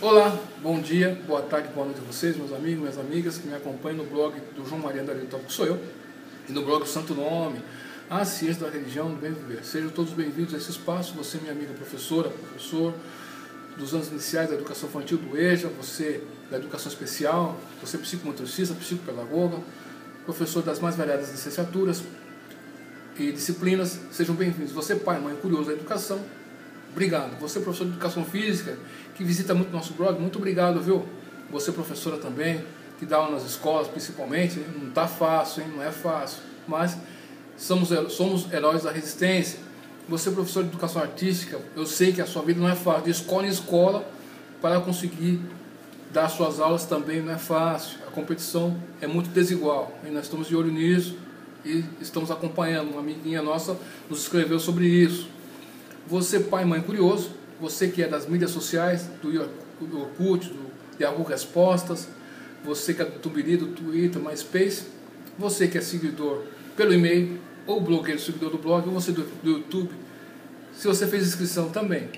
Olá, bom dia, boa tarde, boa noite a vocês, meus amigos, minhas amigas que me acompanham no blog do João Maria Andarilho Top, que sou eu, e no blog Santo Nome, a ciência da religião do bem viver. Sejam todos bem-vindos a esse espaço, você, minha amiga professor dos anos iniciais da educação infantil do EJA, você da educação especial, você psicomotricista, psicopedagoga, professor das mais variadas licenciaturas e disciplinas, sejam bem-vindos. Você, pai, mãe, curioso da educação, obrigado. Você, professor de educação física, que visita muito nosso blog, muito obrigado, viu? Você, professora também, que dá aula nas escolas, principalmente, não está fácil, hein? Não é fácil, mas somos heróis da resistência. Você, professor de educação artística, eu sei que a sua vida não é fácil, de escola em escola, para conseguir dar suas aulas também não é fácil. A competição é muito desigual, e nós estamos de olho nisso e estamos acompanhando. Uma amiguinha nossa nos escreveu sobre isso. Você, pai e mãe curioso, você que é das mídias sociais, do Orkut, do Yahoo Respostas, você que é do Tubiri, do Twitter, MySpace, você que é seguidor pelo e-mail, ou blogueiro seguidor do blog, ou você do YouTube, se você fez inscrição também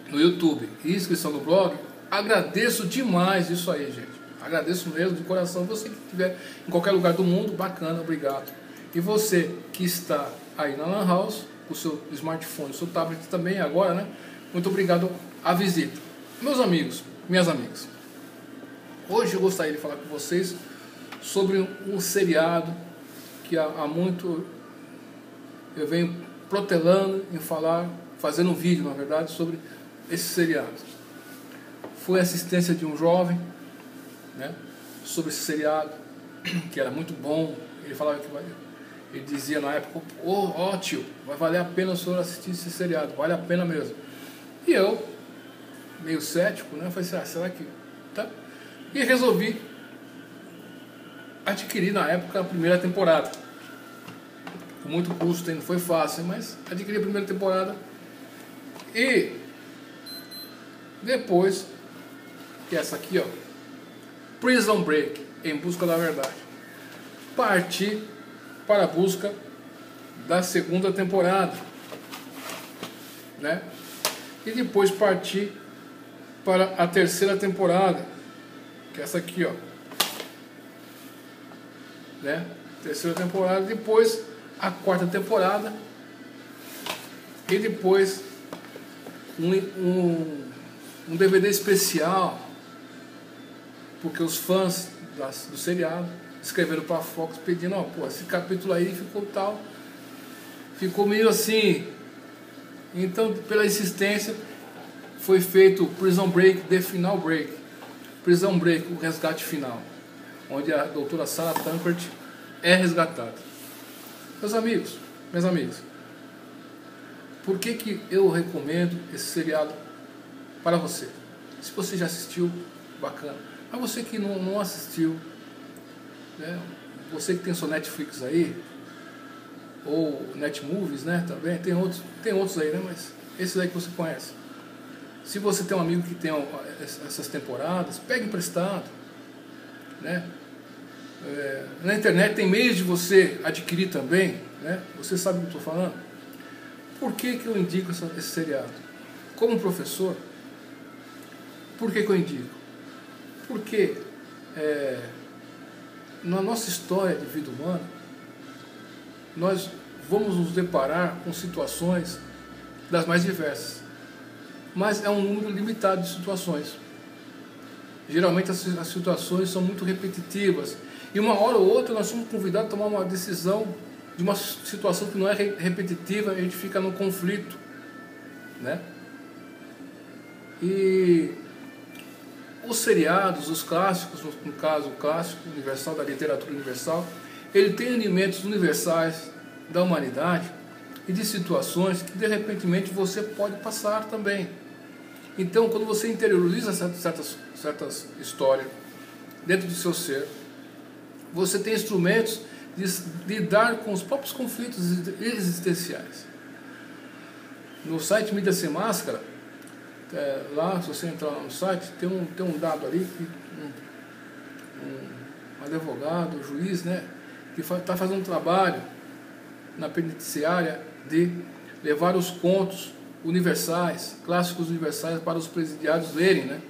no YouTube e inscrição no blog, agradeço demais isso aí, gente. Agradeço mesmo de coração. Você que estiver em qualquer lugar do mundo, bacana, obrigado. E você que está aí na Lan House, o seu smartphone, o seu tablet também agora, né? Muito obrigado à visita. Meus amigos, minhas amigas, hoje eu gostaria de falar com vocês sobre um seriado que há muito eu venho protelando em falar, fazendo um vídeo, na verdade, sobre esse seriado. Foi a assistência de um jovem, né, sobre esse seriado, que era muito bom. Ele falava que ele dizia na época, ó tio, vai valer a pena o senhor assistir esse seriado, vale a pena mesmo. E eu, meio cético, né, falei assim, será que... Tá? E resolvi adquirir na época a primeira temporada. Com muito custo, não foi fácil, mas adquiri a primeira temporada. E depois, que é essa aqui, ó, Prison Break, Em Busca da Verdade, parti para a busca da segunda temporada, né? E depois parti para a terceira temporada, que é essa aqui, ó, né? Terceira temporada, depois a quarta temporada e depois um DVD especial, porque os fãs do seriado escreveram para a Fox pedindo, ó, pô, esse capítulo aí ficou meio assim. Então, pela insistência, foi feito Prison Break, The Final Break, Prison Break, o resgate final, onde a doutora Sarah Tankert é resgatada. Meus amigos, minhas amigas, por que eu recomendo esse seriado para você? Se você já assistiu, bacana. Mas você que não assistiu, né? Você que tem seu Netflix aí, ou Netmovies, né? Também tem outros aí, né? Mas esse aí que você conhece. Se você tem um amigo que tem essas temporadas, pegue emprestado, né? Na internet tem meios de você adquirir também, né? Você sabe o que eu estou falando? Por que eu indico esse seriado? Como professor, por que eu indico? Porque na nossa história de vida humana, nós vamos nos deparar com situações das mais diversas, mas é um número limitado de situações. Geralmente as situações são muito repetitivas e uma hora ou outra nós somos convidados a tomar uma decisão de uma situação que não é repetitiva, a gente fica num conflito, né? E os seriados, os clássicos, no caso o clássico universal, da literatura universal, ele tem elementos universais da humanidade e de situações que de repente você pode passar também. Então, quando você interioriza certas histórias dentro do seu ser, você tem instrumentos de lidar com os próprios conflitos existenciais. No site Mídia Sem Máscara, lá, se você entrar no site, tem um dado ali que um advogado, um juiz, né, que está fazendo um trabalho na penitenciária de levar os contos universais, clássicos universais para os presidiários lerem, né?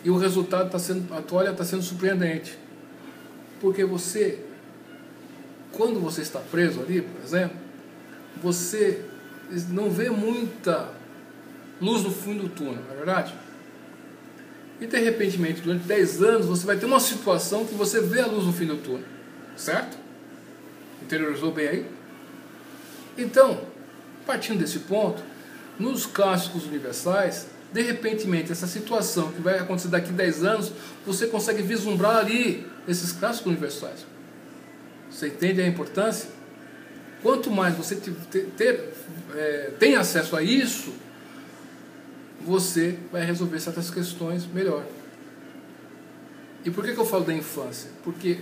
E o resultado a toalha está sendo surpreendente. Porque quando você está preso ali, por exemplo, você não vê muita luz no fundo do túnel, não é verdade? E de repente, durante 10 anos, você vai ter uma situação que você vê a luz no fim do túnel, certo? Interiorizou bem aí? Então, partindo desse ponto, nos clássicos universais, de repente, essa situação que vai acontecer daqui a 10 anos, você consegue vislumbrar ali esses clássicos universais. Você entende a importância? Quanto mais você tem acesso a isso, você vai resolver certas questões melhor. E por que eu falo da infância? Porque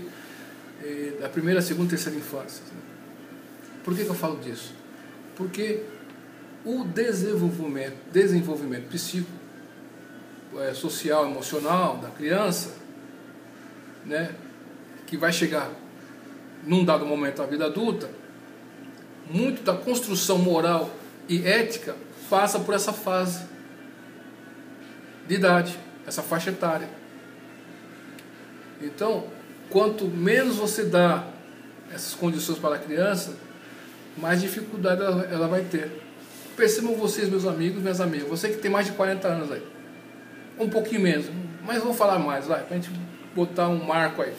da primeira, segunda e terceira infância. Por que eu falo disso? Porque o desenvolvimento psíquico, social, emocional da criança, né, que vai chegar num dado momento da vida adulta, muito da construção moral e ética passa por essa fase de idade, essa faixa etária. Então, quanto menos você dá essas condições para a criança, mais dificuldade ela vai ter. Percebam vocês, meus amigos, minhas amigas, você que tem mais de 40 anos aí, um pouquinho menos, mas vou falar mais, vai, para a gente botar um marco aí.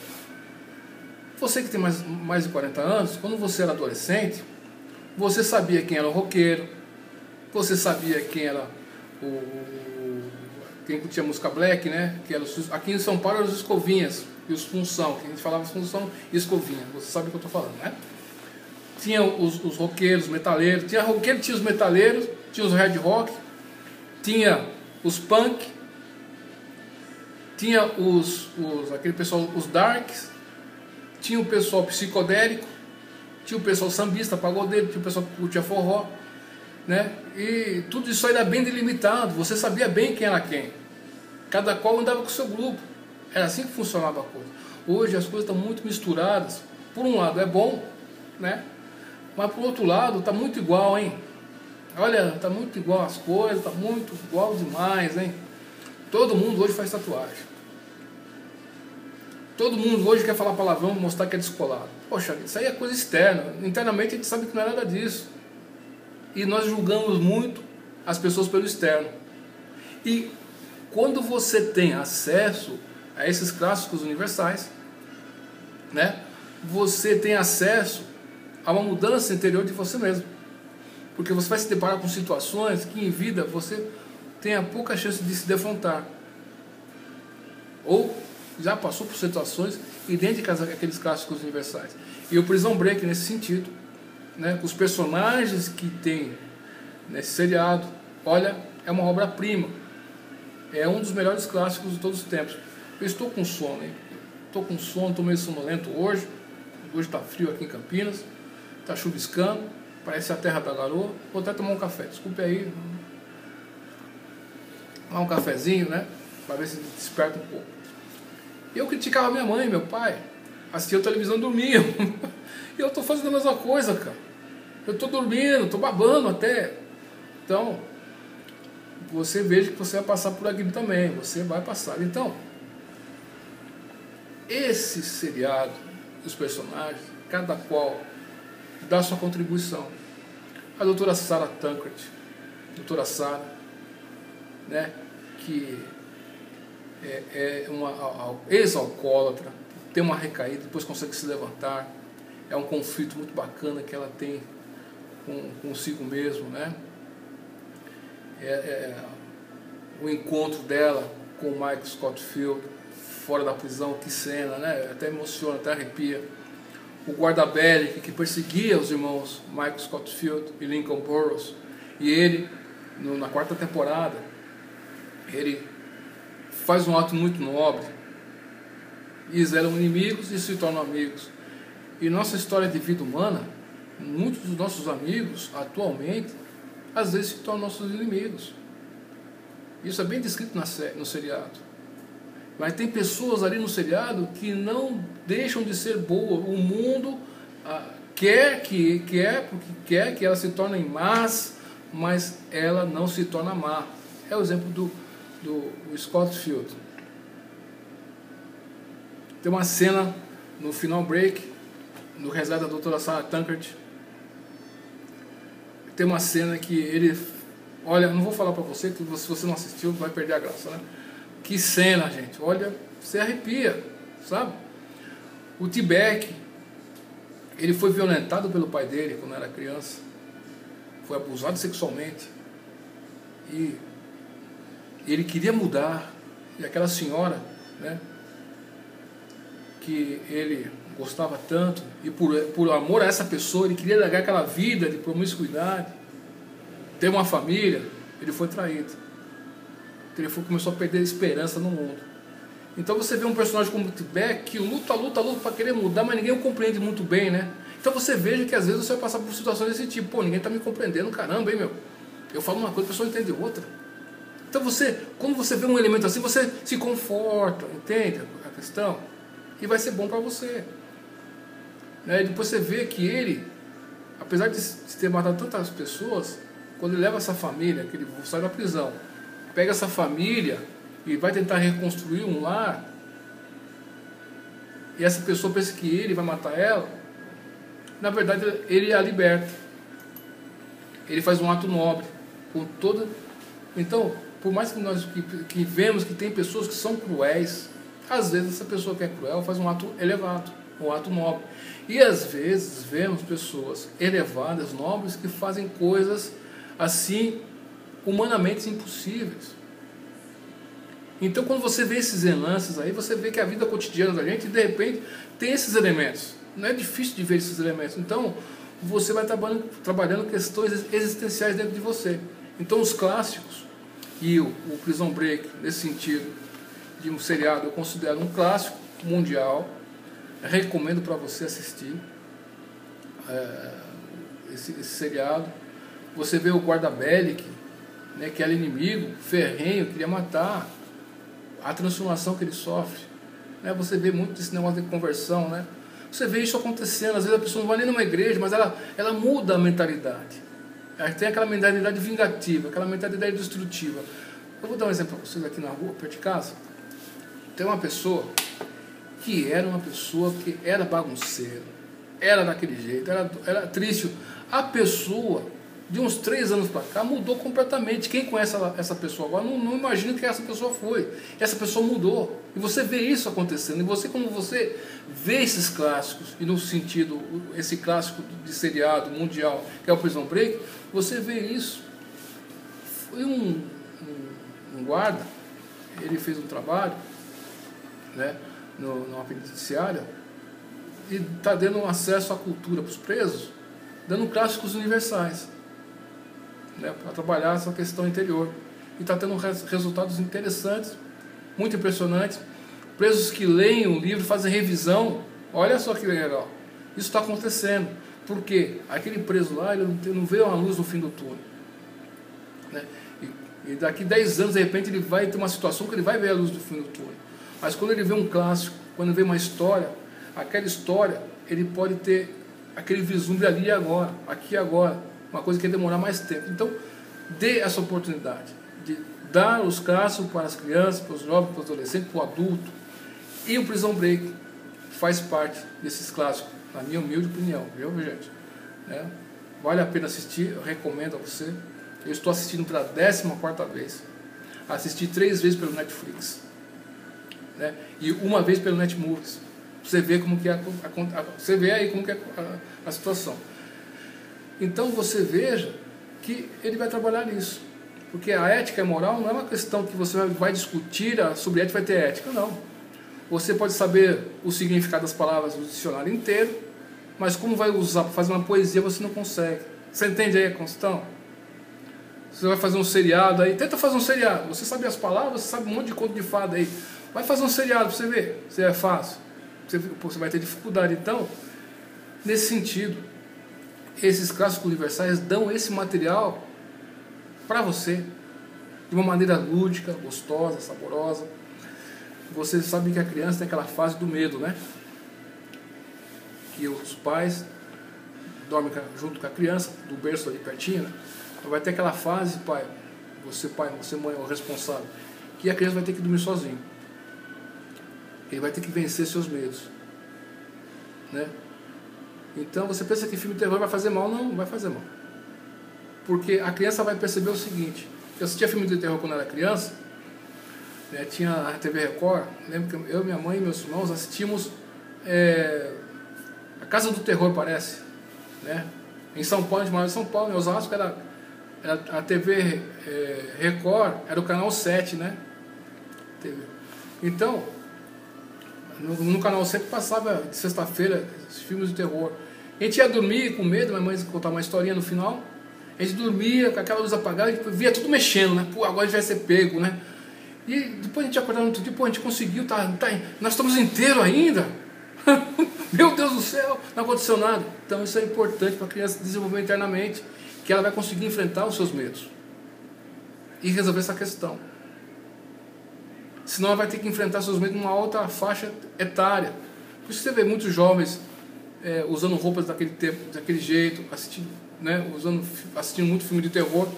Você que tem mais de 40 anos, quando você era adolescente, você sabia quem era o roqueiro, você sabia quem era quem curtia música black, né? Que era aqui em São Paulo eram os escovinhas e os função, que a gente falava função e escovinha, você sabe o que eu estou falando, né? Tinha os roqueiros, metaleiros, tinha roqueiro, tinha os metaleiros, tinha os hard rock, tinha os punk, tinha aquele pessoal, os darks, tinha o pessoal psicodélico, tinha o pessoal sambista, pagodeiro, tinha o pessoal que curtia forró, né? E tudo isso aí era bem delimitado, você sabia bem quem era quem, cada qual andava com o seu grupo, era assim que funcionava a coisa. Hoje as coisas estão muito misturadas, por um lado é bom, né? Mas por outro lado está muito igual, hein? Olha, está muito igual as coisas, está muito igual demais, hein? Todo mundo hoje faz tatuagem, todo mundo hoje quer falar palavrão, mostrar que é descolado. Poxa, isso aí é coisa externa, internamente a gente sabe que não é nada disso. E nós julgamos muito as pessoas pelo externo. E quando você tem acesso a esses clássicos universais, né, você tem acesso a uma mudança interior de você mesmo. Porque você vai se deparar com situações que em vida você tenha pouca chance de se defrontar. Ou já passou por situações idênticas àqueles clássicos universais. E o Prison Break, nesse sentido, né, os personagens que tem nesse seriado, olha, é uma obra-prima, é um dos melhores clássicos de todos os tempos. Eu estou com sono, hein? Estou com sono, estou meio sonolento hoje está frio aqui em Campinas, está chuviscando, parece a terra da garoa. Vou até tomar um café, desculpe aí, tomar um cafezinho, né, para ver se desperta um pouco. Eu criticava minha mãe, meu pai, assistia a televisão e dormia. E eu estou fazendo a mesma coisa, cara. Eu estou dormindo, estou babando até. Então, você veja que você vai passar por aquilo também. Você vai passar. Então, esse seriado, os personagens, cada qual dá sua contribuição. A doutora Sarah Tancred, doutora Sarah, né, que é uma ex-alcoólatra, tem uma recaída, depois consegue se levantar. É um conflito muito bacana que ela tem consigo mesmo, né? O encontro dela com o Mike Scottfield fora da prisão, que cena, né? Até emociona, até arrepia. O guarda bélico que perseguia os irmãos Mike Scottfield e Lincoln Burrows, e ele, na quarta temporada, ele faz um ato muito nobre. Eles eram inimigos e se tornam amigos. E nossa história de vida humana, muitos dos nossos amigos, atualmente, às vezes se tornam nossos inimigos. Isso é bem descrito no seriado. Mas tem pessoas ali no seriado que não deixam de ser boas. O mundo quer porque quer que elas se tornem más, mas ela não se torna má. É o exemplo do Scottfield. Tem uma cena no final break, no resgate da doutora Sarah Tankard. Tem uma cena que ele... Olha, não vou falar pra você, que se você não assistiu, vai perder a graça, né? Que cena, gente. Olha, você arrepia, sabe? O T-Beck, ele foi violentado pelo pai dele quando era criança. Foi abusado sexualmente. E ele queria mudar. E aquela senhora, né, que ele gostava tanto, e por amor a essa pessoa, ele queria largar aquela vida de promiscuidade, ter uma família, ele foi traído. Ele começou a perder a esperança no mundo. Então você vê um personagem como o T-Beck que luta para querer mudar, mas ninguém o compreende muito bem, né? Então você veja que às vezes você vai passar por situações desse tipo. Pô, ninguém está me compreendendo, caramba, hein, meu? Eu falo uma coisa, a pessoa entende outra. Então quando você vê um elemento assim, você se conforta, entende a questão? E vai ser bom para você. Né? E depois você vê que ele, apesar de ter matado tantas pessoas, quando ele leva essa família, que ele sai da prisão, pega essa família e vai tentar reconstruir um lar, e essa pessoa pensa que ele vai matar ela, na verdade ele a liberta. Ele faz um ato nobre, com toda... Então, por mais que nós que vemos que tem pessoas que são cruéis, às vezes essa pessoa que é cruel faz um ato elevado, um ato nobre. E às vezes vemos pessoas elevadas, nobres, que fazem coisas assim, humanamente impossíveis. Então quando você vê esses relances aí, você vê que a vida cotidiana da gente, de repente, tem esses elementos. Não é difícil de ver esses elementos. Então você vai trabalhando questões existenciais dentro de você. Então os clássicos, e o Prison Break, nesse sentido de um seriado, eu considero um clássico mundial. Recomendo para você assistir esse seriado. Você vê o Guarda Bellic, né, que era inimigo, ferrenho, queria matar, a transformação que ele sofre, né? Você vê muito desse negócio de conversão, né? Você vê isso acontecendo. Às vezes a pessoa não vai nem numa igreja, mas ela muda a mentalidade. Ela tem aquela mentalidade vingativa, aquela mentalidade destrutiva. Eu vou dar um exemplo para vocês aqui na rua, perto de casa. Tem uma pessoa que era bagunceira, era daquele jeito, era triste. A pessoa, de uns 3 anos para cá, mudou completamente. Quem conhece essa pessoa agora não imagina que essa pessoa foi. Essa pessoa mudou. E você vê isso acontecendo. E você, quando você vê esses clássicos, e no sentido, esse clássico de seriado mundial, que é o Prison Break, você vê isso. Foi um guarda, ele fez um trabalho, né, numa penitenciária, e está dando acesso à cultura para os presos, dando clássicos universais, né, para trabalhar essa questão interior. E está tendo resultados interessantes, muito impressionantes. Presos que leem o livro, fazem revisão. Olha só que legal. Isso está acontecendo. Por quê? Aquele preso lá, ele não vê uma luz no fim do túnel, né? E daqui 10 anos, de repente, ele vai ter uma situação que ele vai ver a luz do fim do túnel. Mas quando ele vê um clássico, quando ele vê uma história, aquela história, ele pode ter aquele vislumbre ali e agora, aqui e agora. Uma coisa que vai demorar mais tempo. Então, dê essa oportunidade de dar os clássicos para as crianças, para os jovens, para os adolescentes, para o adulto. E o Prison Break faz parte desses clássicos, na minha humilde opinião, viu, gente? Né? Vale a pena assistir, eu recomendo a você. Eu estou assistindo pela 14ª vez. Assisti 3 vezes pelo Netflix, né? E uma vez pelo Netmovies. Você vê como que você vê aí como que é a situação. Então você veja que ele vai trabalhar nisso. Porque a ética e moral não é uma questão que você vai discutir sobre ética, vai ter ética, não. Você pode saber o significado das palavras do dicionário inteiro, mas como vai usar para fazer uma poesia, você não consegue. Você entende aí a questão? Você vai fazer um seriado aí, tenta fazer um seriado. Você sabe as palavras, você sabe um monte de conto de fada aí. Vai fazer um seriado para você ver se é fácil. Você vai ter dificuldade. Então, nesse sentido, esses clássicos universais dão esse material para você de uma maneira lúdica, gostosa, saborosa. Você sabe que a criança tem aquela fase do medo, né? Que os pais dormem junto com a criança, do berço ali pertinho, né? Vai ter aquela fase, pai, você mãe, é o responsável, que a criança vai ter que dormir sozinho. Ele vai ter que vencer seus medos, né? Então você pensa que filme de terror vai fazer mal? Não vai fazer mal. Porque a criança vai perceber o seguinte: eu assistia filme de terror quando era criança, né? Tinha a TV Record. Lembro que eu, minha mãe e meus irmãos assistimos A Casa do Terror, parece, né? Em São Paulo, de maior de São Paulo, em Osasco, era a TV Record, era o canal 7, né? Então, no canal 7 passava de sexta-feira filmes de terror. A gente ia dormir com medo, minha mãe contava uma historinha no final. A gente dormia com aquela luz apagada e via tudo mexendo, né? Pô, agora a gente vai ser pego, né? E depois a gente acordava no outro dia, pô, a gente conseguiu, nós estamos inteiros ainda. Meu Deus do céu, não aconteceu nada. Então isso é importante para a criança desenvolver internamente, que ela vai conseguir enfrentar os seus medos e resolver essa questão. Senão ela vai ter que enfrentar seus medos numa outra faixa etária. Por isso você vê muitos jovens usando roupas daquele tempo, daquele jeito, assistindo, né, assistindo muito filme de terror.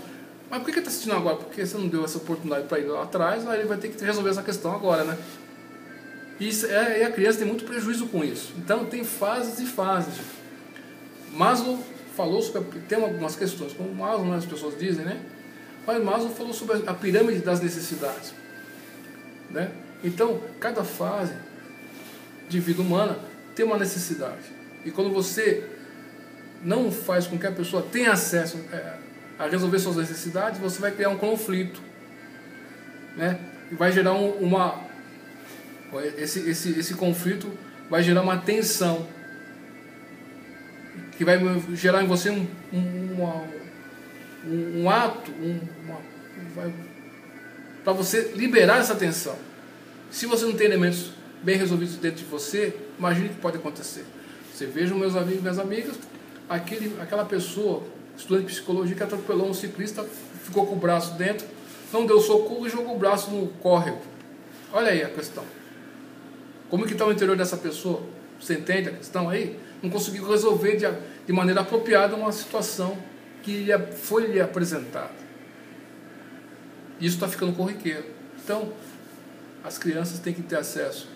Mas por que ele está assistindo agora? Porque você não deu essa oportunidade para ele lá atrás, aí ele vai ter que resolver essa questão agora, né? E a criança tem muito prejuízo com isso. Então tem fases e fases. Maslow falou sobre, tem algumas questões, como Maslow, as pessoas dizem, né? Mas Maslow falou sobre a pirâmide das necessidades, né? Então, cada fase de vida humana tem uma necessidade. E quando você não faz com que a pessoa tenha acesso a resolver suas necessidades, você vai criar um conflito, né? E vai gerar esse conflito vai gerar uma tensão, que vai gerar em você um ato para você liberar essa tensão. Se você não tem elementos bem resolvidos dentro de você, imagine o que pode acontecer. Você veja, meus amigos e minhas amigas, aquela pessoa, estudante de psicologia, que atropelou um ciclista, ficou com o braço dentro, não deu socorro e jogou o braço no córrego. Olha aí a questão. Como que está o interior dessa pessoa? Você entende a questão aí? Não conseguiu resolver de maneira apropriada uma situação que foi lhe apresentada. Isso está ficando corriqueiro. Então, as crianças têm que ter acesso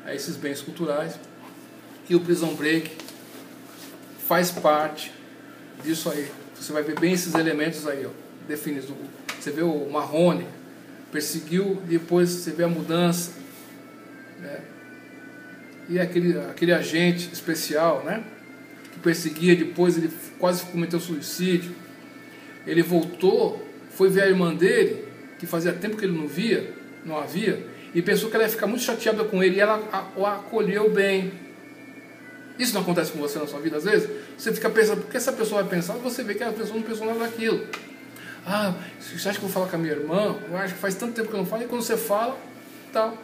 a esses bens culturais, e o Prison Break faz parte disso aí. Você vai ver bem esses elementos aí, ó, definidos. Você vê o Marrone perseguiu, depois você vê a mudança, né? E aquele agente especial, né, que perseguia, depois ele quase cometeu suicídio. Ele voltou, foi ver a irmã dele, que fazia tempo que ele não havia, e pensou que ela ia ficar muito chateada com ele, e ela o acolheu bem. Isso não acontece com você na sua vida às vezes? Você fica pensando, porque essa pessoa vai pensar, você vê que a pessoa não pensou nada daquilo. Ah, você acha que eu vou falar com a minha irmã? Eu acho que faz tanto tempo que eu não falo, e quando você fala, tal.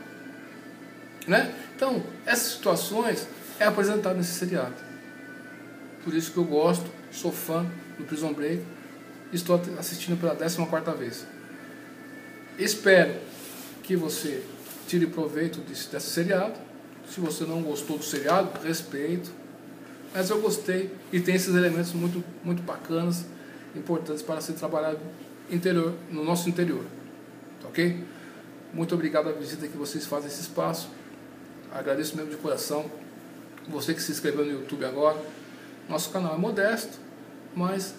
Né? Então, essas situações é apresentado nesse seriado. Por isso que eu gosto, sou fã do Prison Break, e estou assistindo pela 14ª vez. Espero que você tire proveito desse seriado. Se você não gostou do seriado, respeito. Mas eu gostei e tem esses elementos muito, muito bacanas, importantes para ser trabalhado no nosso interior. Ok? Muito obrigado pela visita que vocês fazem esse espaço. Agradeço mesmo de coração. Você que se inscreveu no YouTube agora. Nosso canal é modesto, mas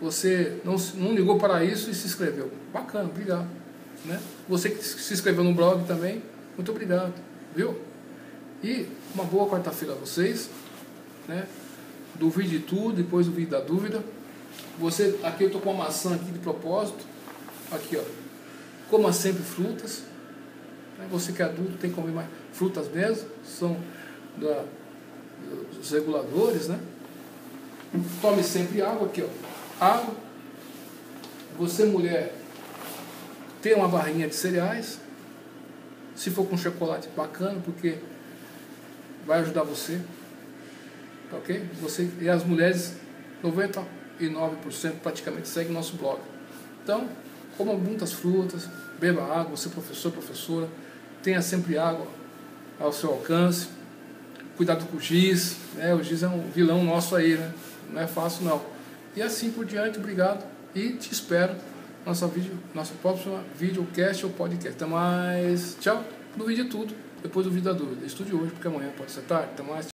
você não ligou para isso e se inscreveu. Bacana, obrigado. Né? Você que se inscreveu no blog também, muito obrigado. Viu? E uma boa quarta-feira a vocês. Né? Duvide de tudo, depois duvide da dúvida. Aqui eu estou com uma maçã aqui de propósito. Aqui, ó. Coma sempre frutas. Você que é adulto tem que comer mais frutas mesmo. São dos reguladores, né? Tome sempre água aqui, ó. Água. Você, mulher, tem uma barrinha de cereais. Se for com chocolate, bacana, porque vai ajudar você. Tá ok? E as mulheres, 99% praticamente seguem nosso blog. Então, coma muitas frutas, beba água, você professor, professora, tenha sempre água ao seu alcance. Cuidado com o giz, né? O giz é um vilão nosso aí, né? Não é fácil não. E assim por diante, obrigado. E te espero no nosso próximo videocast ou podcast. Até mais. Tchau. No vídeo tudo. depois duvida da dúvida. Estude hoje, porque amanhã pode ser tarde. Até mais.